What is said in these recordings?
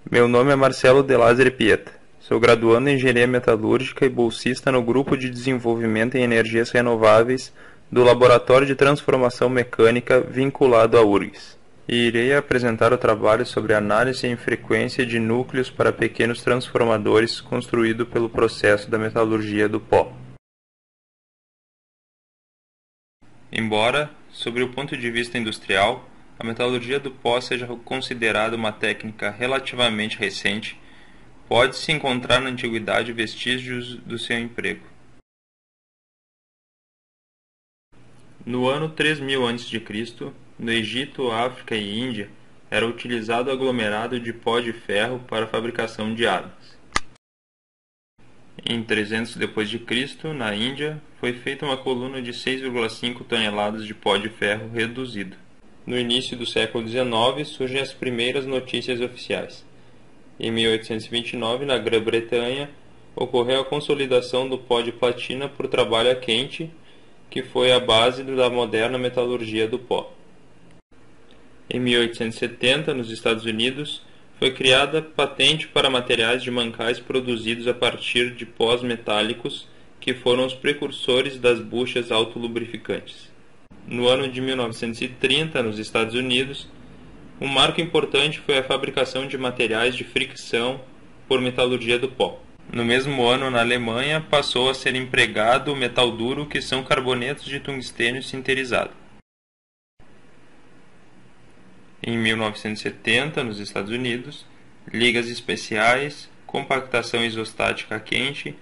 Meu nome é Marcelo De Lázari Pieta. Sou graduando em Engenharia Metalúrgica e bolsista no Grupo de Desenvolvimento em Energias Renováveis do Laboratório de Transformação Mecânica vinculado à URGS. E irei apresentar o trabalho sobre análise em frequência de núcleos para pequenos transformadores construído pelo processo da metalurgia do pó. Embora, sob o ponto de vista industrial, a metalurgia do pó seja considerada uma técnica relativamente recente, pode-se encontrar na antiguidade vestígios do seu emprego. No ano 3000 a.C., no Egito, África e Índia, era utilizado aglomerado de pó de ferro para a fabricação de armas. Em 300 d.C., na Índia, foi feita uma coluna de 6,5 toneladas de pó de ferro reduzido. No início do século XIX, surgem as primeiras notícias oficiais. Em 1829, na Grã-Bretanha, ocorreu a consolidação do pó de platina por trabalho a quente, que foi a base da moderna metalurgia do pó. Em 1870, nos Estados Unidos, foi criada patente para materiais de mancais produzidos a partir de pós metálicos, que foram os precursores das buchas autolubrificantes. No ano de 1930, nos Estados Unidos, um marco importante foi a fabricação de materiais de fricção por metalurgia do pó. No mesmo ano, na Alemanha, passou a ser empregado o metal duro, que são carbonetos de tungstênio sinterizado. Em 1970, nos Estados Unidos, ligas especiais, compactação isostática quente,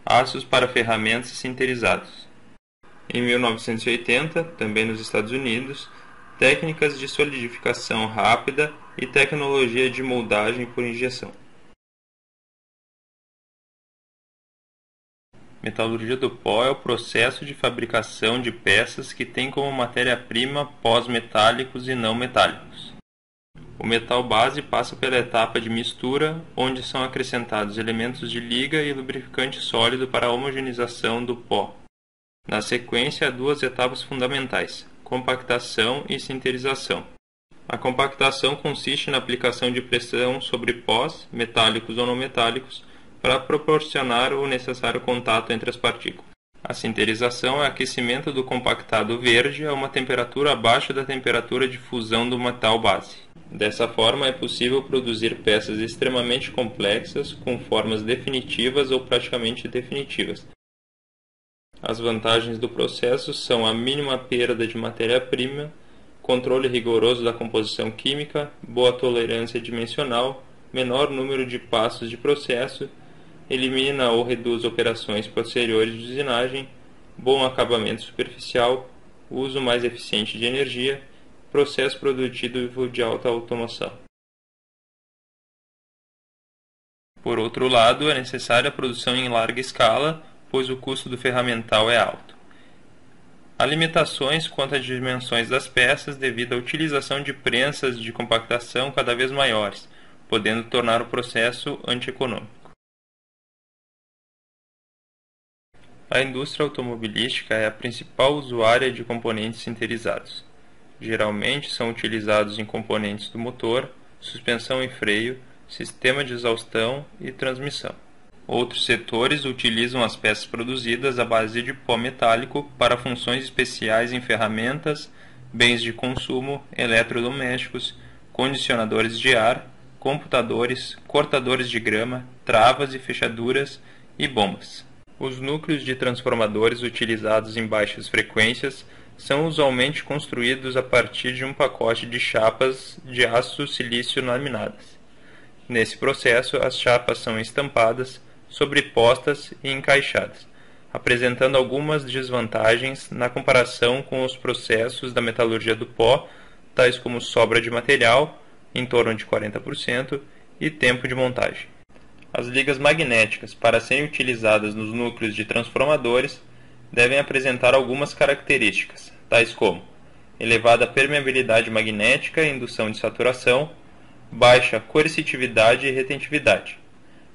aços para ferramentas sinterizados. Em 1980, também nos Estados Unidos, técnicas de solidificação rápida e tecnologia de moldagem por injeção. Metalurgia do pó é o processo de fabricação de peças que tem como matéria-prima pós metálicos e não metálicos. O metal base passa pela etapa de mistura, onde são acrescentados elementos de liga e lubrificante sólido para a homogeneização do pó. Na sequência, há duas etapas fundamentais: compactação e sinterização. A compactação consiste na aplicação de pressão sobre pós, metálicos ou não metálicos, para proporcionar o necessário contato entre as partículas. A sinterização é aquecimento do compactado verde a uma temperatura abaixo da temperatura de fusão do metal base. Dessa forma, é possível produzir peças extremamente complexas, com formas definitivas ou praticamente definitivas. As vantagens do processo são a mínima perda de matéria-prima, controle rigoroso da composição química, boa tolerância dimensional, menor número de passos de processo, elimina ou reduz operações posteriores de usinagem, bom acabamento superficial, uso mais eficiente de energia, processo produtivo de alta automação. Por outro lado, é necessária a produção em larga escala, pois o custo do ferramental é alto. Há limitações quanto às dimensões das peças devido à utilização de prensas de compactação cada vez maiores, podendo tornar o processo antieconômico. A indústria automobilística é a principal usuária de componentes sinterizados. Geralmente são utilizados em componentes do motor, suspensão e freio, sistema de exaustão e transmissão. Outros setores utilizam as peças produzidas à base de pó metálico para funções especiais em ferramentas, bens de consumo, eletrodomésticos, condicionadores de ar, computadores, cortadores de grama, travas e fechaduras e bombas. Os núcleos de transformadores utilizados em baixas frequências são usualmente construídos a partir de um pacote de chapas de aço silício laminadas. Nesse processo, as chapas são estampadas, sobrepostas e encaixadas, apresentando algumas desvantagens na comparação com os processos da metalurgia do pó, tais como sobra de material, em torno de 40%, e tempo de montagem. As ligas magnéticas, para serem utilizadas nos núcleos de transformadores, devem apresentar algumas características, tais como elevada permeabilidade magnética e indução de saturação, baixa coercitividade e retentividade.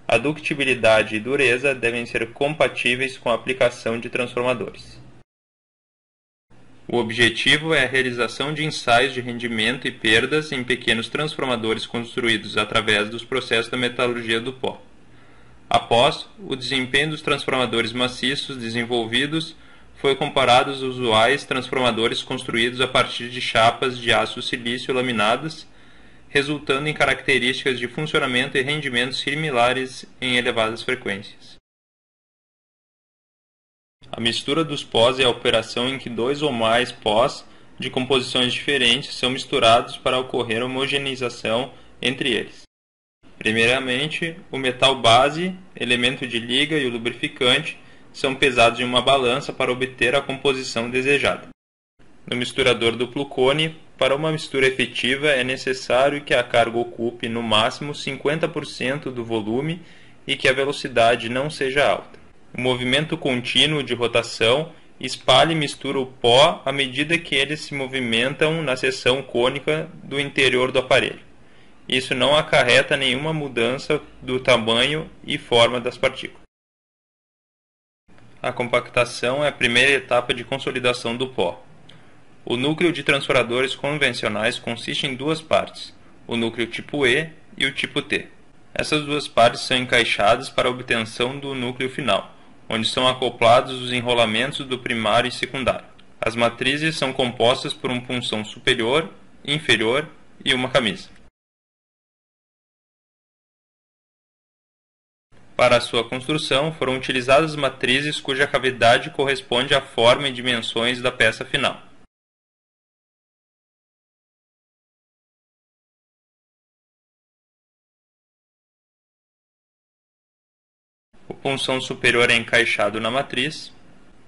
A ductibilidade e dureza devem ser compatíveis com a aplicação de transformadores. O objetivo é a realização de ensaios de rendimento e perdas em pequenos transformadores construídos através dos processos da metalurgia do pó. Após, o desempenho dos transformadores maciços desenvolvidos foi comparado aos usuais transformadores construídos a partir de chapas de aço silício laminadas, resultando em características de funcionamento e rendimento similares em elevadas frequências. A mistura dos pós é a operação em que dois ou mais pós de composições diferentes são misturados para ocorrer homogeneização entre eles. Primeiramente, o metal base, elemento de liga e o lubrificante são pesados em uma balança para obter a composição desejada. No misturador duplo cone, para uma mistura efetiva é necessário que a carga ocupe no máximo 50% do volume e que a velocidade não seja alta. O movimento contínuo de rotação espalha e mistura o pó à medida que eles se movimentam na seção cônica do interior do aparelho. Isso não acarreta nenhuma mudança do tamanho e forma das partículas. A compactação é a primeira etapa de consolidação do pó. O núcleo de transformadores convencionais consiste em duas partes, o núcleo tipo E e o tipo T. Essas duas partes são encaixadas para a obtenção do núcleo final, onde são acoplados os enrolamentos do primário e secundário. As matrizes são compostas por um punção superior, inferior e uma camisa. Para a sua construção, foram utilizadas matrizes cuja cavidade corresponde à forma e dimensões da peça final. O punção superior é encaixado na matriz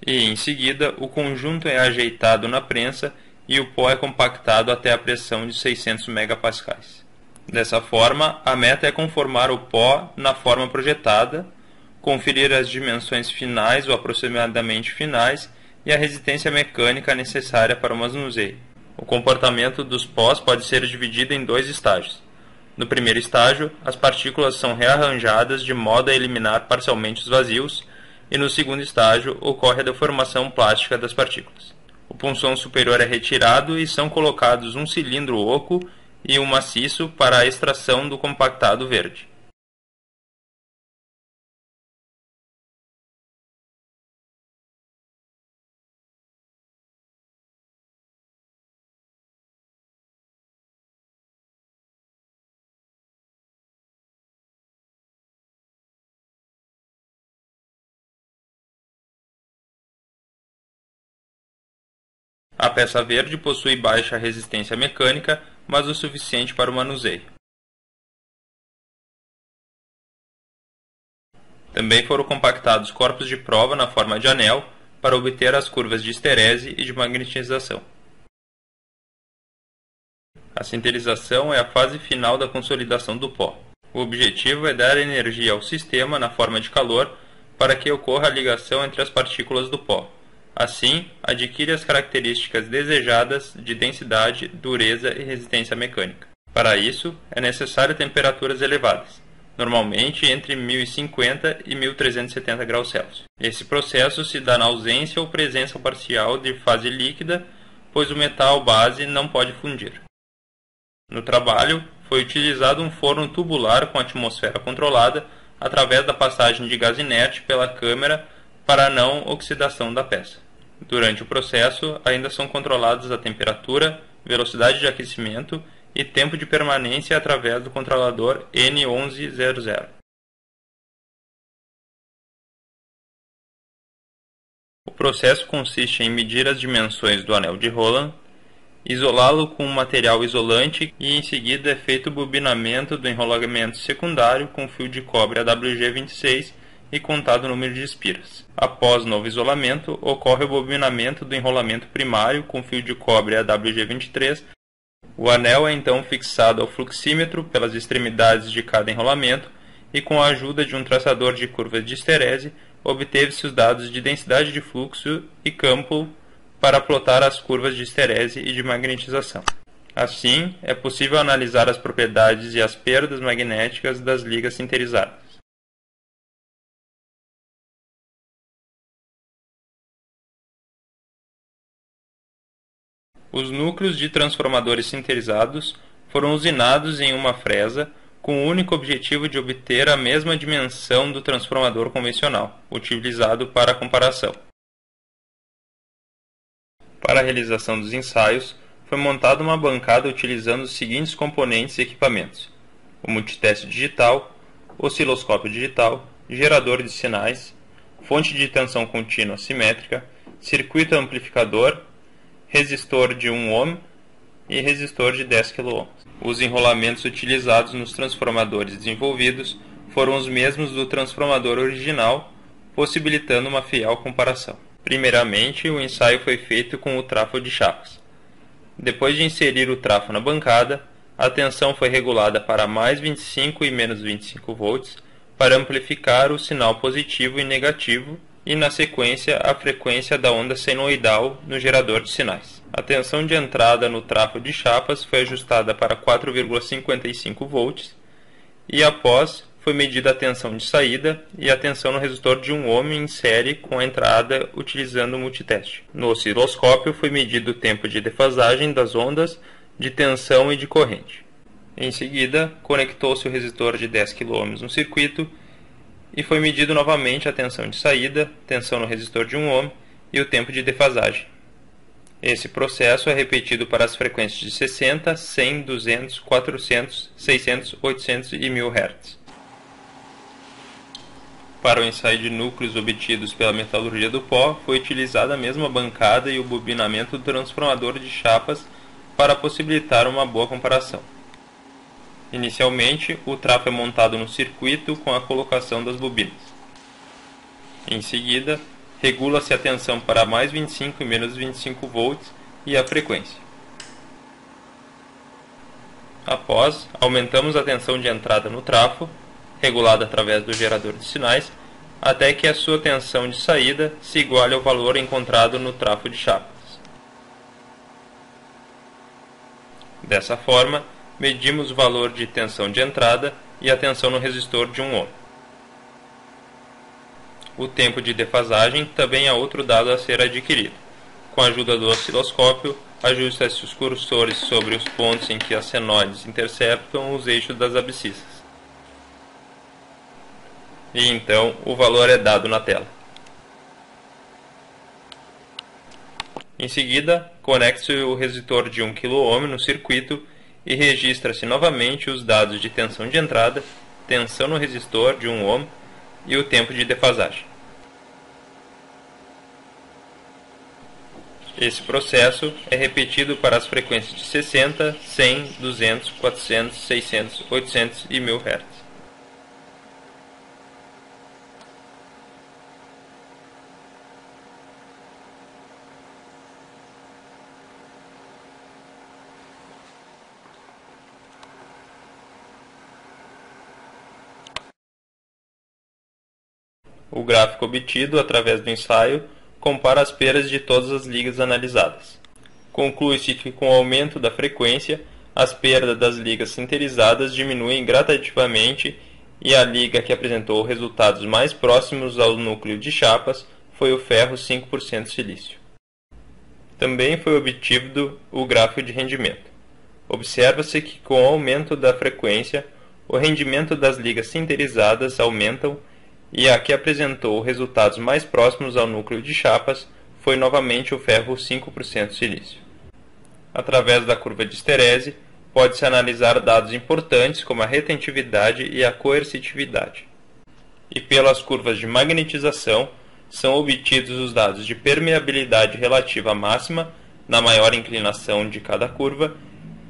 e, em seguida, o conjunto é ajeitado na prensa e o pó é compactado até a pressão de 600 MPa. Dessa forma, a meta é conformar o pó na forma projetada, conferir as dimensões finais ou aproximadamente finais e a resistência mecânica necessária para o manuseio. O comportamento dos pós pode ser dividido em dois estágios. No primeiro estágio, as partículas são rearranjadas de modo a eliminar parcialmente os vazios, e no segundo estágio ocorre a deformação plástica das partículas. O punção superior é retirado e são colocados um cilindro oco e um maciço para a extração do compactado verde. A peça verde possui baixa resistência mecânica, mas o suficiente para o manuseio. Também foram compactados corpos de prova na forma de anel para obter as curvas de esterese e de magnetização. A sinterização é a fase final da consolidação do pó. O objetivo é dar energia ao sistema na forma de calor para que ocorra a ligação entre as partículas do pó. Assim, adquire as características desejadas de densidade, dureza e resistência mecânica. Para isso, é necessário temperaturas elevadas, normalmente entre 1050 e 1370 graus Celsius. Esse processo se dá na ausência ou presença parcial de fase líquida, pois o metal base não pode fundir. No trabalho, foi utilizado um forno tubular com atmosfera controlada através da passagem de gás inerte pela câmara para a não oxidação da peça. Durante o processo, ainda são controladas a temperatura, velocidade de aquecimento e tempo de permanência através do controlador N1100. O processo consiste em medir as dimensões do anel de Roland, isolá-lo com um material isolante e em seguida é feito o bobinamento do enrolamento secundário com fio de cobre AWG26 e contado o número de espiras. Após novo isolamento, ocorre o bobinamento do enrolamento primário com fio de cobre AWG23. O anel é então fixado ao fluxímetro pelas extremidades de cada enrolamento e com a ajuda de um traçador de curvas de esterese, obteve-se os dados de densidade de fluxo e campo para plotar as curvas de esterese e de magnetização. Assim, é possível analisar as propriedades e as perdas magnéticas das ligas sinterizadas. Os núcleos de transformadores sinterizados foram usinados em uma fresa com o único objetivo de obter a mesma dimensão do transformador convencional, utilizado para a comparação. Para a realização dos ensaios, foi montada uma bancada utilizando os seguintes componentes e equipamentos: o multiteste digital, osciloscópio digital, gerador de sinais, fonte de tensão contínua simétrica, circuito amplificador, resistor de 1 ohm e resistor de 10 kΩ. Os enrolamentos utilizados nos transformadores desenvolvidos foram os mesmos do transformador original, possibilitando uma fiel comparação. Primeiramente, o ensaio foi feito com o trafo de chapas. Depois de inserir o trafo na bancada, a tensão foi regulada para mais 25 e menos 25 volts para amplificar o sinal positivo e negativo e, na sequência, a frequência da onda senoidal no gerador de sinais. A tensão de entrada no trafo de chapas foi ajustada para 4,55 volts e, após, foi medida a tensão de saída e a tensão no resistor de 1 ohm em série com a entrada utilizando o multiteste. No osciloscópio foi medido o tempo de defasagem das ondas de tensão e de corrente. Em seguida, conectou-se o resistor de 10 kΩ no circuito e foi medido novamente a tensão de saída, tensão no resistor de 1 ohm e o tempo de defasagem. Esse processo é repetido para as frequências de 60, 100, 200, 400, 600, 800 e 1000 Hz. Para o ensaio de núcleos obtidos pela metalurgia do pó, foi utilizada a mesma bancada e o bobinamento do transformador de chapas para possibilitar uma boa comparação. Inicialmente, o trafo é montado no circuito com a colocação das bobinas. Em seguida, regula-se a tensão para mais 25 e menos 25 volts e a frequência. Após, aumentamos a tensão de entrada no trafo, regulada através do gerador de sinais, até que a sua tensão de saída se iguale ao valor encontrado no trafo de chapas. Dessa forma, medimos o valor de tensão de entrada e a tensão no resistor de 1 ohm. O tempo de defasagem também é outro dado a ser adquirido. Com a ajuda do osciloscópio, ajusta-se os cursores sobre os pontos em que as senoides interceptam os eixos das abscissas. E então o valor é dado na tela. Em seguida, conecta-se o resistor de 1 kΩ no circuito e registra-se novamente os dados de tensão de entrada, tensão no resistor de 1 ohm e o tempo de defasagem. Esse processo é repetido para as frequências de 60, 100, 200, 400, 600, 800 e 1000 Hz. O gráfico obtido através do ensaio compara as perdas de todas as ligas analisadas. Conclui-se que com o aumento da frequência, as perdas das ligas sinterizadas diminuem gradativamente e a liga que apresentou resultados mais próximos ao núcleo de chapas foi o ferro 5% silício. Também foi obtido o gráfico de rendimento. Observa-se que com o aumento da frequência, o rendimento das ligas sinterizadas aumentam e a que apresentou resultados mais próximos ao núcleo de chapas foi novamente o ferro 5% silício. Através da curva de Hystérése, pode-se analisar dados importantes como a retentividade e a coercitividade. E pelas curvas de magnetização, são obtidos os dados de permeabilidade relativa máxima, na maior inclinação de cada curva,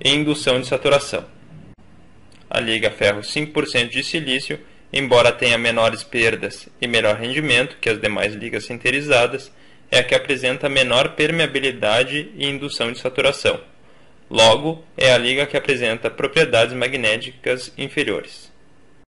e indução de saturação. A liga ferro 5% de silício, embora tenha menores perdas e melhor rendimento que as demais ligas sinterizadas, é a que apresenta menor permeabilidade e indução de saturação. Logo, é a liga que apresenta propriedades magnéticas inferiores.